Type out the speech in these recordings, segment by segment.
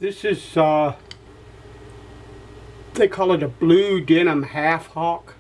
This is, they call it a blue denim half hawk.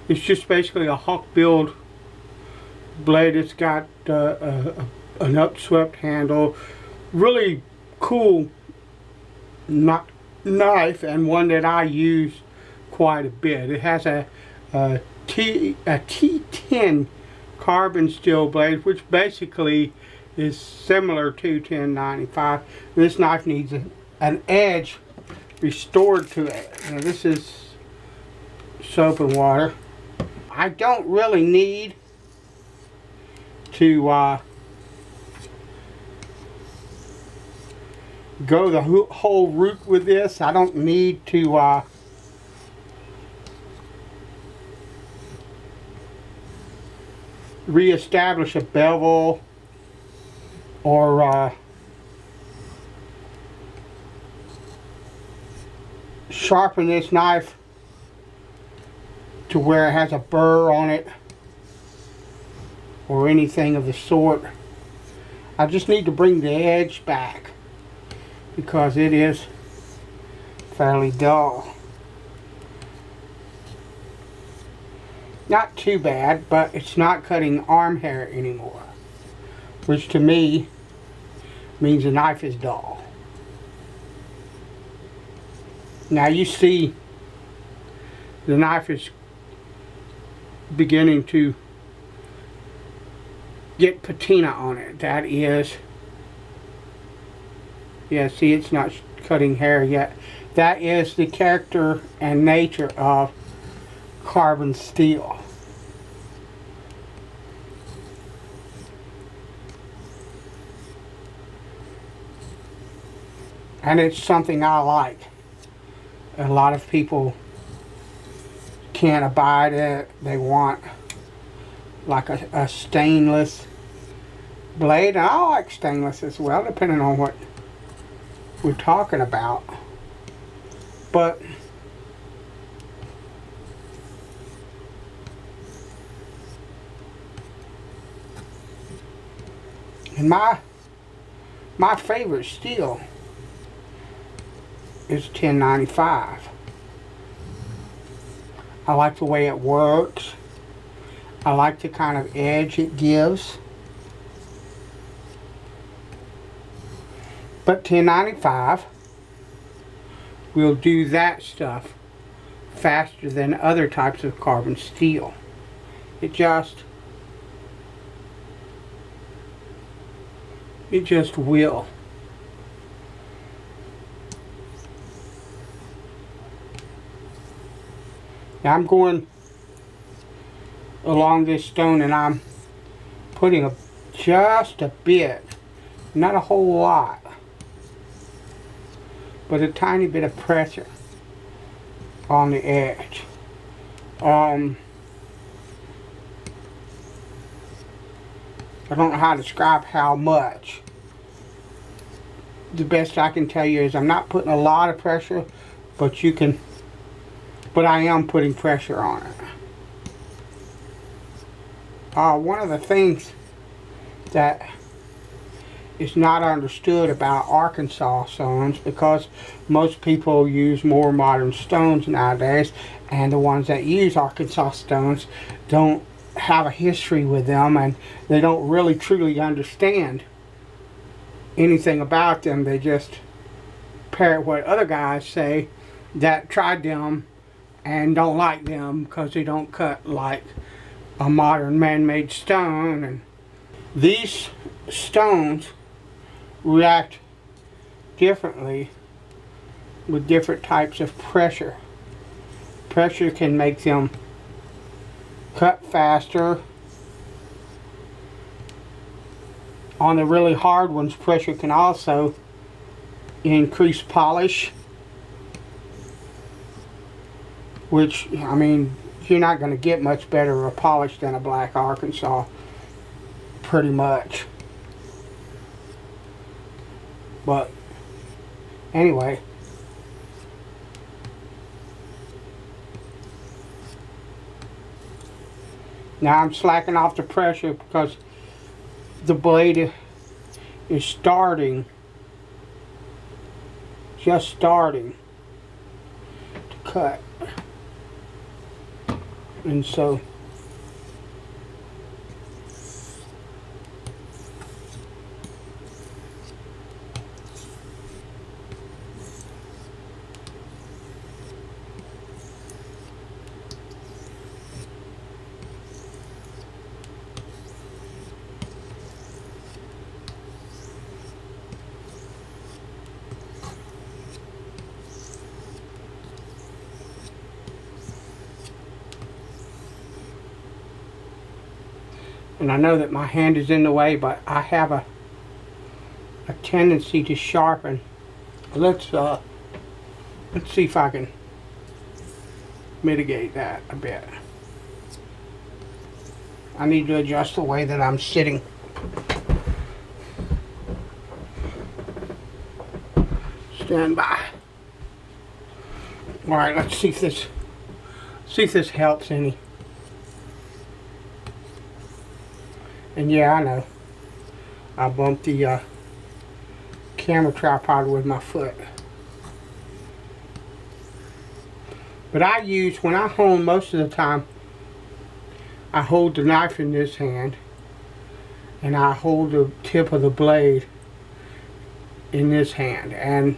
It's just basically a hawk build blade. It's got an upswept handle. Really cool knife, and one that I use quite a bit. It has a T10 carbon steel blade, which basically is similar to 1095. This knife needs an edge restored to it. Now this is soap and water. I don't really need to go the whole route with this. I don't need to reestablish a bevel or sharpen this knife to where it has a burr on it or anything of the sort. I just need to bring the edge back because it is fairly dull. Not too bad, but it's not cutting arm hair anymore, which to me means the knife is dull. Now you see the knife is beginning to get patina on it. That is, yeah, see, it's not cutting hair yet. That is the character and nature of carbon steel. And it's something I like. A lot of people can't abide it. They want like a stainless blade. And I like stainless as well, depending on what we're talking about. But and my favorite steel is 1095. I like the way it works. I like the kind of edge it gives. But 1095 will do that stuff faster than other types of carbon steel. It just will. Now I'm going along this stone and I'm putting just a bit, not a whole lot, but a tiny bit of pressure on the edge. I don't know how to describe how much. The best I can tell you is I'm not putting a lot of pressure, but I am putting pressure on it. One of the things that is not understood about Arkansas stones, because most people use more modern stones nowadays, and the ones that use Arkansas stones don't have a history with them, and they don't really truly understand anything about them. They just parrot what other guys say that tried them and don't like them because they don't cut like a modern man-made stone. And these stones react differently with different types of pressure. Pressure can make them cut faster. On the really hard ones, pressure can also increase polish, which, I mean, you're not going to get much better a polish than a black Arkansas, pretty much. But anyway, now I'm slacking off the pressure because the blade is starting just starting to cut. And so and I know that my hand is in the way, but I have a tendency to sharpen. Let's see if I can mitigate that a bit. I need to adjust the way that I'm sitting. Stand by. All right, let's see if this helps any. And yeah, I know, I bumped the camera tripod with my foot. But I use, when I hone, most of the time, I hold the knife in this hand, and I hold the tip of the blade in this hand. And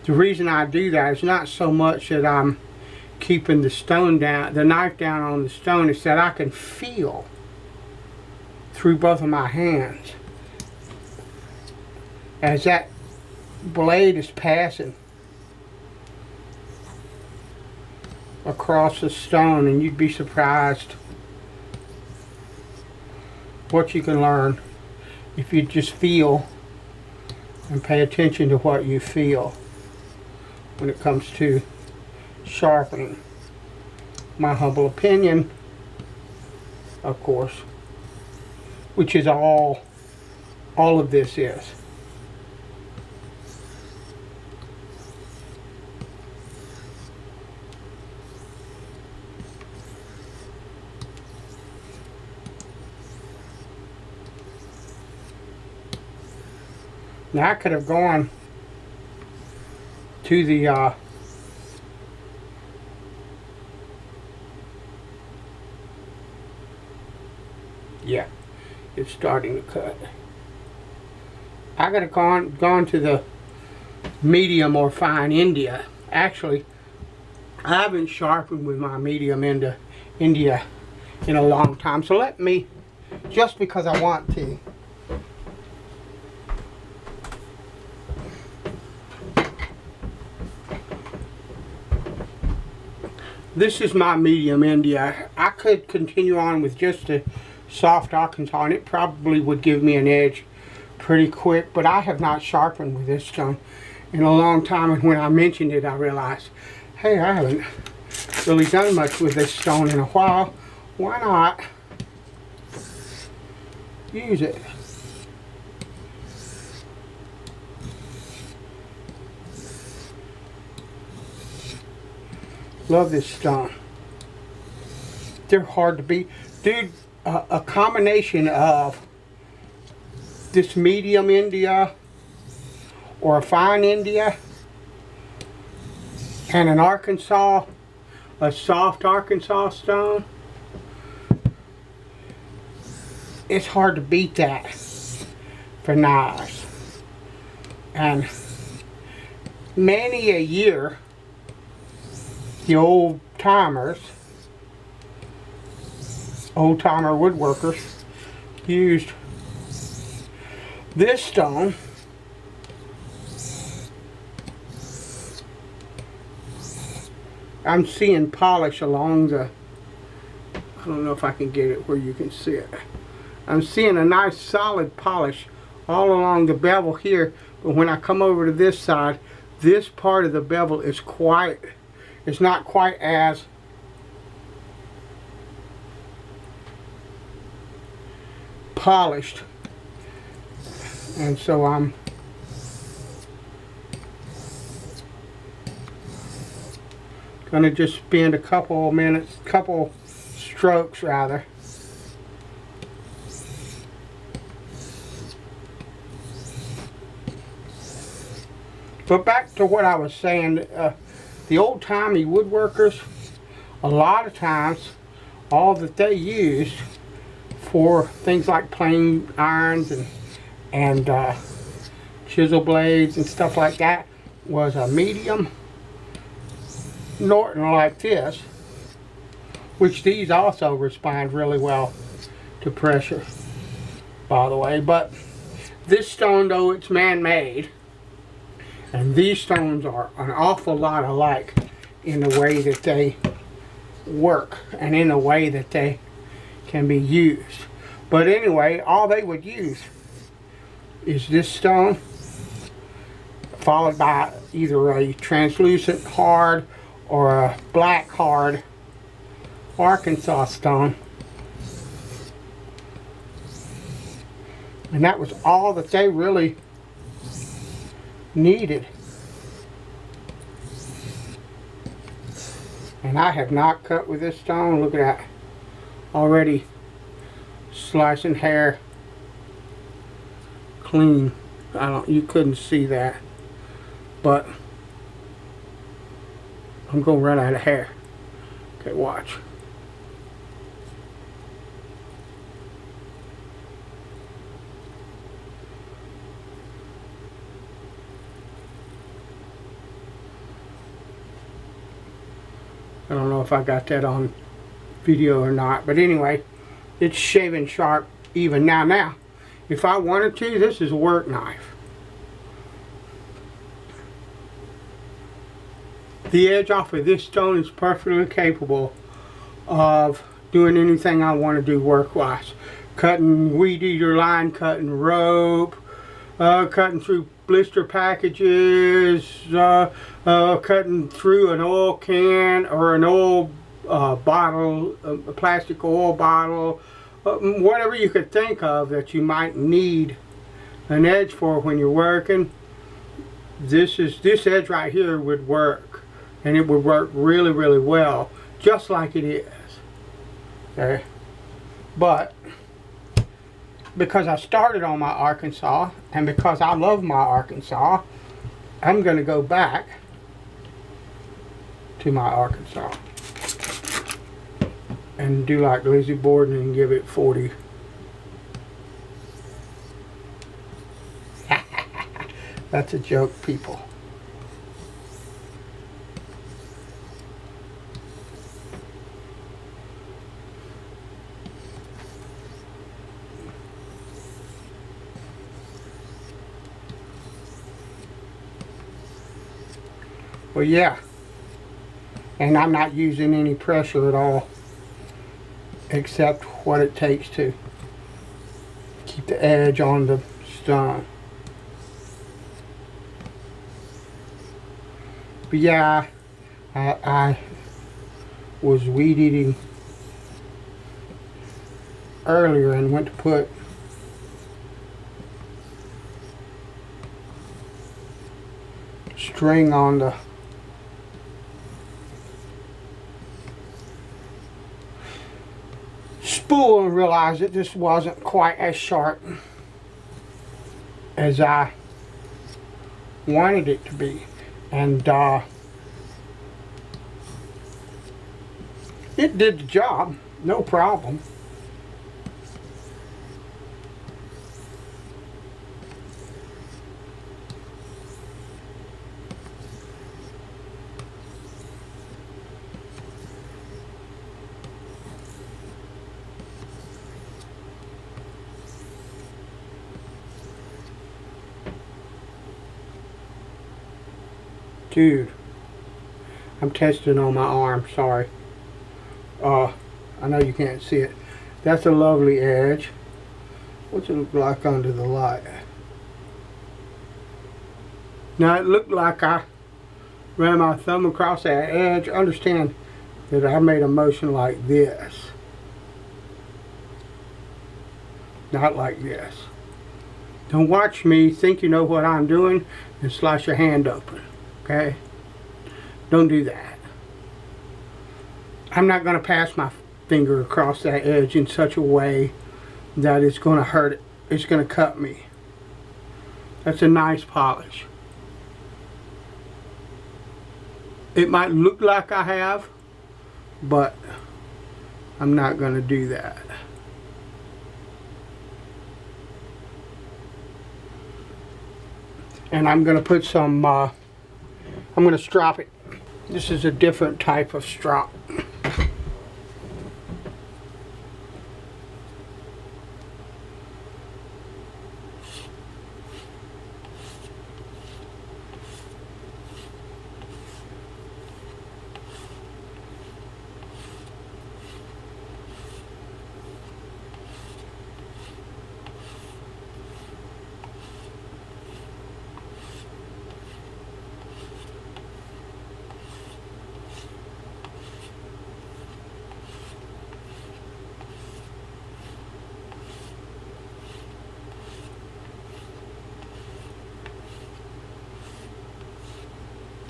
the reason I do that is not so much that I'm keeping the stone down, the knife down on the stone, it's that I can feel through both of my hands as that blade is passing across the stone, and you'd be surprised what you can learn if you just feel and pay attention to what you feel when it comes to sharpening. My humble opinion, of course, which is all of this is. Now I could have gone to the yeah, it's starting to cut. I could have gone to the medium or fine India. Actually, I haven't sharpened with my medium India in a long time. So let me, just because I want to, this is my medium India. I could continue on with just a soft Arkansas, and it probably would give me an edge pretty quick, but I have not sharpened with this stone in a long time, and when I mentioned it I realized, hey, I haven't really done much with this stone in a while. Why not use it? Love this stone. They're hard to beat. Dude, a combination of this medium India or a fine India and an Arkansas, a soft Arkansas stone, it's hard to beat that for knives. And many a year, the old timer woodworkers used this stone I'm seeing polish along the, I don't know if I can get it where you can see it. I'm seeing a nice solid polish all along the bevel here, but when I come over to this side, this part of the bevel is it's not quite as polished, and so I'm gonna just spend a couple strokes rather, But back to what I was saying, the old-timey woodworkers, a lot of times, all that they used for things like plane irons and chisel blades and stuff like that was a medium Norton like this, which these also respond really well to pressure, by the way. But this stone, though it's man-made, and these stones are an awful lot alike in the way that they work and in the way that they can be used. But anyway, all they would use is this stone, followed by either a translucent hard or a black hard Arkansas stone. And that was all that they really needed. And I have not cut with this stone. Look at that. Already slicing hair clean. You couldn't see that. But I'm going to run out of hair. Okay, watch. I don't know if I got that on video or not, but anyway, it's shaving sharp even now. If I wanted to, this is a work knife. The edge off of this stone is perfectly capable of doing anything I want to do work-wise. Cutting weed eater line, cutting rope, cutting through blister packages, cutting through an oil can or an oil bottle, a plastic oil bottle, whatever you could think of that you might need an edge for when you're working. This edge right here would work, and it would work really, really well, just like it is. Okay, but because I started on my Arkansas, and because I love my Arkansas, I'm going to go back to my Arkansas and do like Lizzie Borden and give it 40. That's a joke, people. Well, yeah, and I'm not using any pressure at all, except what it takes to keep the edge on the stone. But yeah, I was weed eating earlier and went to put string on the spool and realized that this wasn't quite as sharp as I wanted it to be, and it did the job, no problem. Dude, I'm testing on my arm, sorry. I know you can't see it. That's a lovely edge. What's it look like under the light? Now it looked like I ran my thumb across that edge. Understand that I made a motion like this. Not like this. Don't watch me, think you know what I'm doing, and slice your hand open. Okay? Don't do that. I'm not going to pass my finger across that edge in such a way that it's going to hurt it. It's going to cut me. That's a nice polish. It might look like I have, but I'm not going to do that. And I'm going to put some, I'm going to strop it. This is a different type of strop.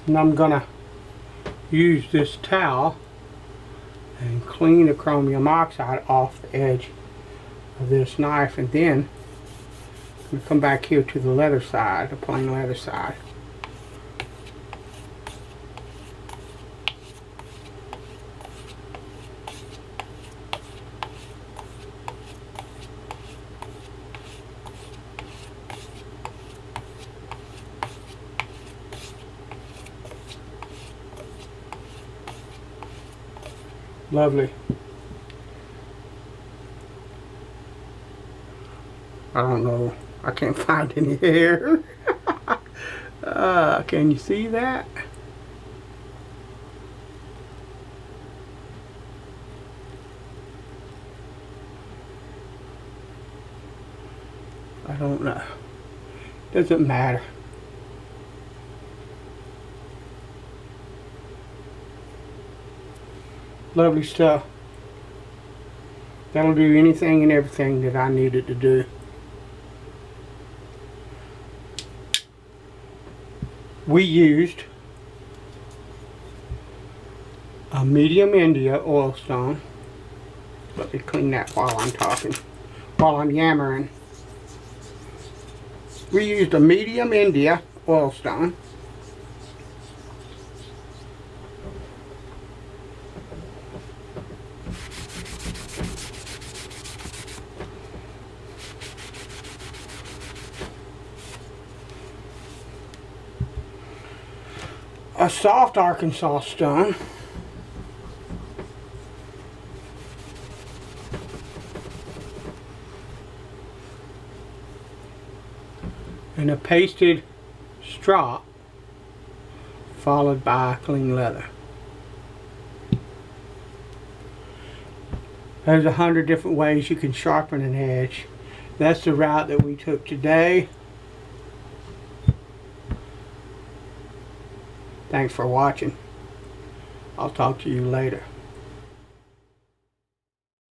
And I'm gonna use this towel and clean the chromium oxide off the edge of this knife, and then I'm gonna come back here to the leather side, the plain leather side. Lovely. I don't know. I can't find any hair. Can you see that? I don't know. Doesn't matter. Lovely stuff. That'll do anything and everything that I needed to do. We used a medium India oil stone. Let me clean that while I'm talking, while I'm yammering. We used a medium India oil stone. A soft Arkansas stone, and a pasted strop followed by clean leather. There's 100 different ways you can sharpen an edge. That's the route that we took today. Thanks for watching. I'll talk to you later.